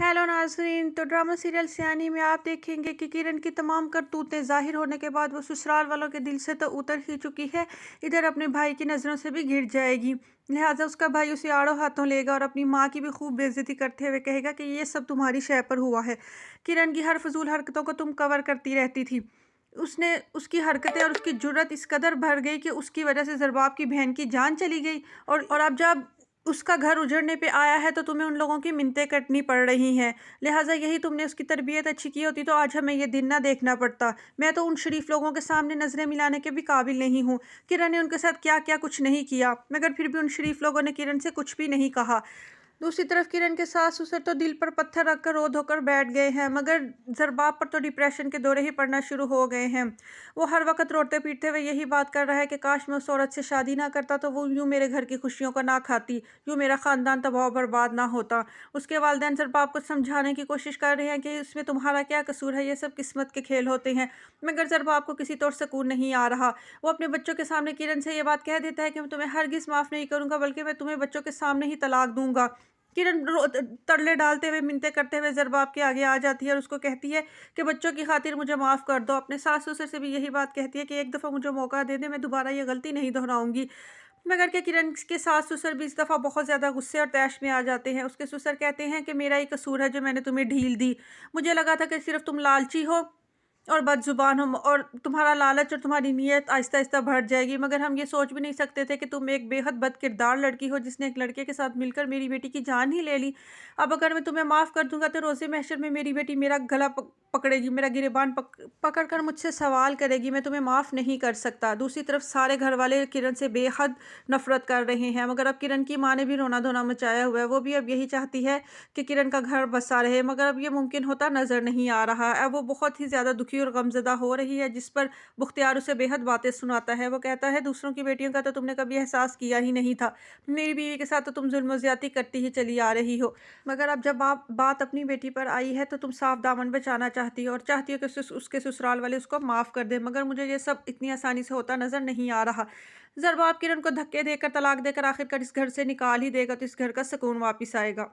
Hello नाज़रीन। तो drama serial सयानी में आप देखेंगे कि किरण की तमाम करतूतें ज़ाहिर होने के बाद वो ससुराल वालों के दिल से तो उतर ही चुकी है, इधर अपने भाई की नज़रों से भी घिर जाएगी। लिहाजा उसका भाई उसे आड़ों हाथों लेगा और अपनी माँ की भी खूब बेइज्जती करते हुए कहेगा कि ये सब तुम्हारी शय पर हुआ है। किरण की हर फजूल हरकतों को तुम कवर करती रहती थी। उसने उसकी हरकतें और उसकी जुर्रत इस कदर भर गई कि उसकी वजह से ज़रबाब की बहन की जान चली गई। और अब जब उसका घर उजड़ने पे आया है तो तुम्हें उन लोगों की मिन्नतें कटनी पड़ रही हैं। लिहाजा यही तुमने उसकी तरबियत अच्छी की होती तो आज हमें ये दिन ना देखना पड़ता। मैं तो उन शरीफ लोगों के सामने नज़रें मिलाने के भी काबिल नहीं हूँ। किरण ने उनके साथ क्या क्या कुछ नहीं किया, मगर फिर भी उन शरीफ लोगों ने किरण से कुछ भी नहीं कहा। दूसरी तरफ किरण के सास ससुर तो दिल पर पत्थर रखकर रो धोकर बैठ गए हैं, मगर ज़रबाब पर तो डिप्रेशन के दौरे ही पड़ना शुरू हो गए हैं। वो हर वक्त रोते पीटते हुए यही बात कर रहा है कि काश मैं उस औरत से शादी ना करता तो वो यूँ मेरे घर की खुशियों को ना खाती, यूँ मेरा ख़ानदान तबाह बर्बाद ना होता। उसके वालिदैन ज़रबाब को समझाने की कोशिश कर रहे हैं कि इसमें तुम्हारा क्या कसूर है, ये सब किस्मत के खेल होते हैं, मगर ज़रबाब को किसी तौर सुकून नहीं आ रहा। वो अपने बच्चों के सामने किरण से ये बात कह देता है कि मैं तुम्हें हरगिज़ माफ़ नहीं करूँगा, बल्कि मैं तुम्हें बच्चों के सामने ही तलाक दूंगा। किरण तरले डालते हुए मिन्नतें करते हुए ज़रबाब के आगे आ जाती है और उसको कहती है कि बच्चों की खातिर मुझे माफ़ कर दो। अपने सास ससुर से भी यही बात कहती है कि एक दफ़ा मुझे मौका दे दे, मैं दोबारा ये गलती नहीं दोहराऊंगी। मगर क्या किरण के सास ससुर भी इस दफ़ा बहुत ज़्यादा गुस्से और तैश में आ जाते हैं। उसके ससुर कहते हैं कि मेरा ही कसूर है जो मैंने तुम्हें ढील दी। मुझे लगा था कि सिर्फ तुम लालची हो और बदज़ुबान हो और तुम्हारा लालच और तुम्हारी नीयत आहिस्ता आहिस्ता बढ़ जाएगी, मगर हम ये सोच भी नहीं सकते थे कि तुम एक बेहद बदकिरदार लड़की हो जिसने एक लड़के के साथ मिलकर मेरी बेटी की जान ही ले ली। अब अगर मैं तुम्हें माफ़ कर दूंगा तो रोज़े महशर में मेरी बेटी मेरा गला पकड़ेगी, मेरा गिरेबान पकड़ कर मुझसे सवाल करेगी। मैं तुम्हें माफ़ नहीं कर सकता। दूसरी तरफ सारे घर वाले किरण से बेहद नफरत कर रहे हैं, मगर अब किरण की माँ ने भी रोना धोना मचाया हुआ है। वो भी अब यही चाहती है कि किरण का घर बसा रहे, मगर अब ये मुमकिन होता नज़र नहीं आ रहा। अब वो बहुत ही ज़्यादा दुखी और गमज़दा हो रही है, जिस पर बुख्तियार उसे बेहद बातें सुनाता है। वो कहता है दूसरों की बेटियों का तो तुमने कभी एहसास किया ही नहीं था। मेरी बीवी के साथ तो तुम जुल्म ज़्यादती करती ही चली आ रही हो, मगर अब जब आप बात अपनी बेटी पर आई है तो तुम साफ दामन बचाना चाहती हो और चाहती हो कि उसके ससुराल वाले उसको माफ़ कर दें, मगर मुझे ये सब इतनी आसानी से होता नज़र नहीं आ रहा। ज़रबाब किरण को धक्के देकर तलाक देकर आखिरकार इस घर से निकाल ही देगा तो इस घर का सुकून वापस आएगा।